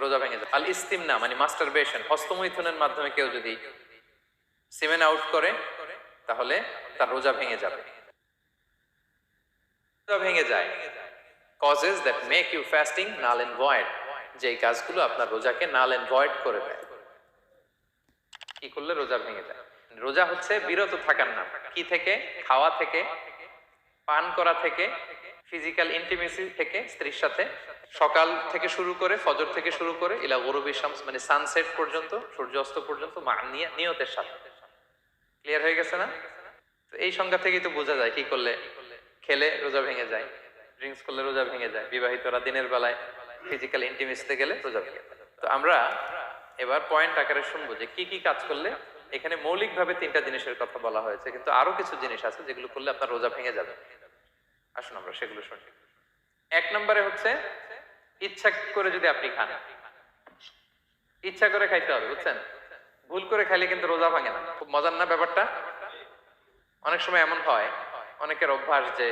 রোজা ভেঙে যায়। আল ইস্তিমনা মানে মাস্টারবেশন, হস্তমৈথুনের মাধ্যমে কেউ যদি সিমেন আউট করে তাহলে তার রোজা ভেঙে যাবে। রোজা ভেঙে যায় causes that make you fasting null and void, যেই কাজগুলো আপনার রোজাকে null and void করে দেয়। কি করলে রোজা ভেঙে যায়? রোজা হচ্ছে বিরত থাকার নাম। কি থেকে? খাওয়া থেকে, পান করা থেকে, ফিজিক্যাল ইন্টিমেসি থেকে স্ত্রীর সাথে, সকাল থেকে শুরু করে, ফজর থেকে শুরু করে ইলা গরুবি শামস মানে সানসেট পর্যন্ত, সূর্যাস্ত পর্যন্ত নিয়তের সাথে। ক্লিয়ার হয়ে গেছে না? তো এই সংজ্ঞা থেকেই তো বোঝা যায় কি করলে, খেলে রোজা ভেঙে যায়, ড্রিঙ্কস করলে রোজা ভেঙে যায়, বিবাহিতরা দিনের বেলায় ফিজিক্যাল ইন্টিমেসিতে গেলে রোজা ভেঙে যায়। তো আমরা এবার পয়েন্ট আকারে শুনবো যে কি কি কাজ করলে। এখানে মৌলিকভাবে 3টা জিনিসের কথা বলা হয়েছে, কিন্তু আরো কিছু জিনিস আছে যেগুলো করলে আপনার রোজা ভেঙে যাবে। আসুন আমরা সেগুলো শুনি। 1 নম্বরে হচ্ছে ইচ্ছা করে যদি আপনি খান, ইচ্ছা করে খাইতে হবে, বুঝছেন? ভুল করে খাইলে কিন্তু রোজা ভাঙে না। খুব মজার না ব্যাপারটা? অনেক সময় এমন হয়, অনেকের অভ্যাস যে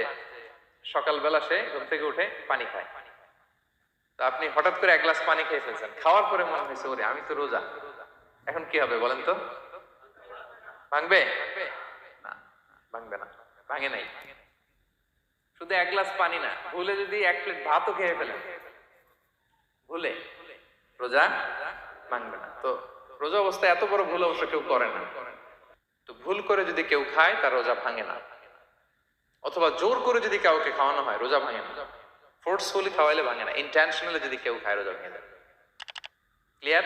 সকালবেলা সে ঘুম থেকে উঠে পানি খায়। তো আপনি হঠাৎ করে 1 গ্লাস পানি খেয়ে ফেলছেন, খাওয়ার পরে মনে হয়েছে ওরে আমি তো রোজা, এখন কি হবে বলেন তো? ভাঙবে না? ভাঙবে না, ভাঙে নাই। শুধু 1 গ্লাস পানি না, ভুলে যদি 1 প্লেট ভাতও খেয়ে ফেলেন, ভুলে, রোজা ভাঙবে না। তো রোজা অবস্থায় এত বড় ভুল অবশ্য কেউ করে না। তো ভুল করে যদি কেউ খায় তার রোজা ভাঙে না। অথবা জোর করে যদি কাউকে খাওয়ানো হয় রোজা ভাঙে না। ফোর্সফুলি খাওয়াইলে ভাঙে না। ইন্টেনশনালি যদি কেউ খায় রোজা ভেঙে যায়। ক্লিয়ার?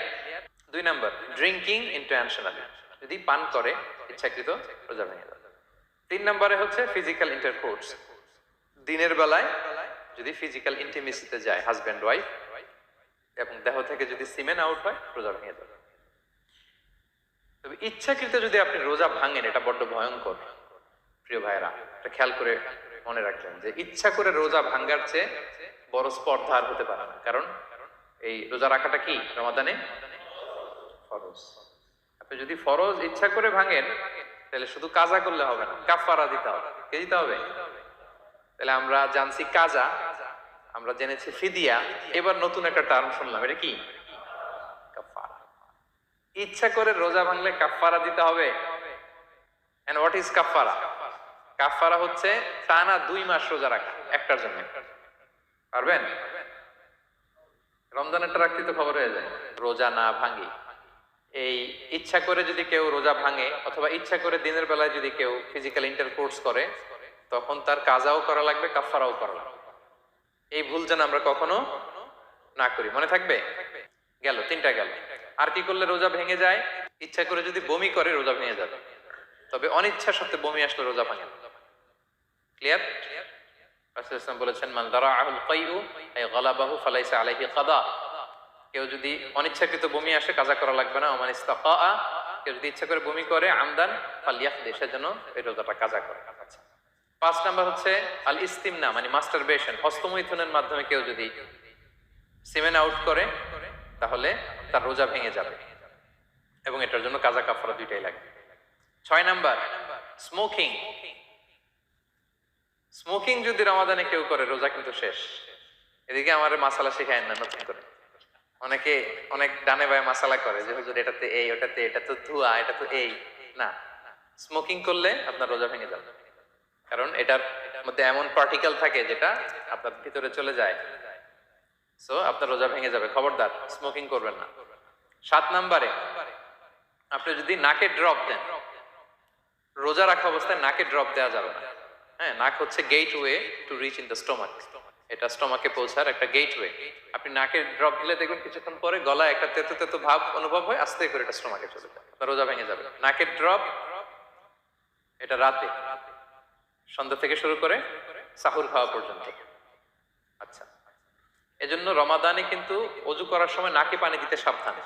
2 নাম্বার, ড্রিঙ্কিং ইন্টেনশনালি, যদি পান করে ইচ্ছাকৃত, রোজা ভেঙে যায়। 3 নম্বরে হচ্ছে ফিজিক্যাল ইন্টারকোর্স, দিনের বেলায় যদি ফিজিক্যাল ইন্টিমেসিতে যায় হাজবেন্ড ওয়াইফ এবং দেহ থেকে যদি সিমেন আউট হয় রোজা ভেঙে যাবে। তবে ইচ্ছাকৃত যদি আপনি রোজা ভাঙেন এটা বড্ড ভয়ঙ্কর প্রিয় ভাইরা। এটা খেয়াল করে মনে রাখবেন যে ইচ্ছা করে রোজা ভাঙ্গার চেয়ে বড় স্পর্ধা আর হতে পারে না। কারণ এই রোজা রাখাটা কি রমাদানে ফরজ। আপনি যদি ফরজ ইচ্ছা করে ভাঙেন তাহলে শুধু কাজা করলে হবে না, কাফারা দিতে হবে। কে দিতে হবে? তাহলে আমরা জানছি কাজা, আমরা জেনেছি ফিদিয়া, এবার নতুন একটা টার্ম শুনলাম, এটা কি? কাফারা। ইচ্ছা করে রোজা ভাঙলে কাফারা দিতে হবে। এন্ড হোয়াট ইজ কাফারা? কাফারা হচ্ছে টানা 2 মাস রোজা রাখা একটার জন্য। পারবেন? রমজানেরটা রাখতে তো খবর হয়ে যায়, রোজা না ভাঙি। এই ইচ্ছা করে যদি কেউ রোজা ভাঙে অথবা ইচ্ছা করে দিনের বেলায় যদি কেউ ফিজিক্যাল ইন্টারকোর্স করে তখন তার কাজাও করা লাগবে, কাফারাও করা লাগবে। এই ভুল যেন আমরা কখনো না করি। মনে থাকবে? গেল 3টা গেল। আর কি করলে রোজা ভেঙে যায়? ইচ্ছা করে যদি বমি করে রোজা ভেঙে যাবে, তবে অনিচ্ছা সত্ত্বে বমি আসলে রোজা ভাঙে। ক্লিয়ার? রাসূলুল্লাহ সাল্লাল্লাহু আলাইহি ওয়াসাল্লাম বলেছেন মান দারাআহুল কাইউ আই গালাবাহু ফালাইসা আলাইহি কাদা। কেউ যদি অনিচ্ছাকৃত বমি আসে কাজা করা লাগবে না। ওমান ইস্তাকা, কেউ যদি ইচ্ছা করে বমি করে আমদান ফালিয়াকদি, সেজন্য এই রোজাটা কাজা করে। 5 নাম্বার হচ্ছে আল ইস্তিমনা মানে মাস্টারবেশন, হস্তমৈথুনের মাধ্যমে কেউ যদি সিমেন আউট করে তাহলে তার রোজা ভেঙে যাবে এবং এটার জন্য কাজা কাফারা দুইটাই লাগবে। 6 নাম্বার স্মোকিং। স্মোকিং যদি রমাদানে কেউ করে রোজা কিন্তু শেষ। এদিকে আমার মাসালা শেখায় না নতুন করে। অনেকে অনেক ডানে বায়ে মাসালা করে যে হুজুর এটাতে এই, ওটাতে, এটা তো ধোঁয়া, এটা তো এই না। স্মোকিং করলে আপনার রোজা ভেঙে যাবে, কারণ এটার মধ্যে এমন পার্টিকেল থাকে যেটা আপনার ভিতরে চলে যায়। সো আপনার রোজা ভেঙে যাবে, খবরদার স্মোকিং করবেন না। 7 নাম্বারে আপনি যদি নাকে ড্রপ দেন, রোজা রাখা অবস্থায় নাকে ড্রপ দেওয়া যাবে না। হ্যাঁ, নাক হচ্ছে gateway to reach in the stomach. এটা স্টোমাকে পৌঁছার একটা গেটওয়ে। আপনি নাকে ড্রপ দিলে দেখবেন কিছুক্ষণ পরে গলায় একটা তেতো তেতো ভাব অনুভব হয়, আস্তে করে এটা স্টোমাকে চলে যায়, আপনার রোজা ভেঙে যাবে। নাকের ড্রপ এটা রাতে, সন্ধ্যা থেকে শুরু করে সাহুর খাওয়া পর্যন্ত। আচ্ছা, এজন্য রমাদানে কিন্তু অজু করার সময় নাকে পানি দিতে সাবধান।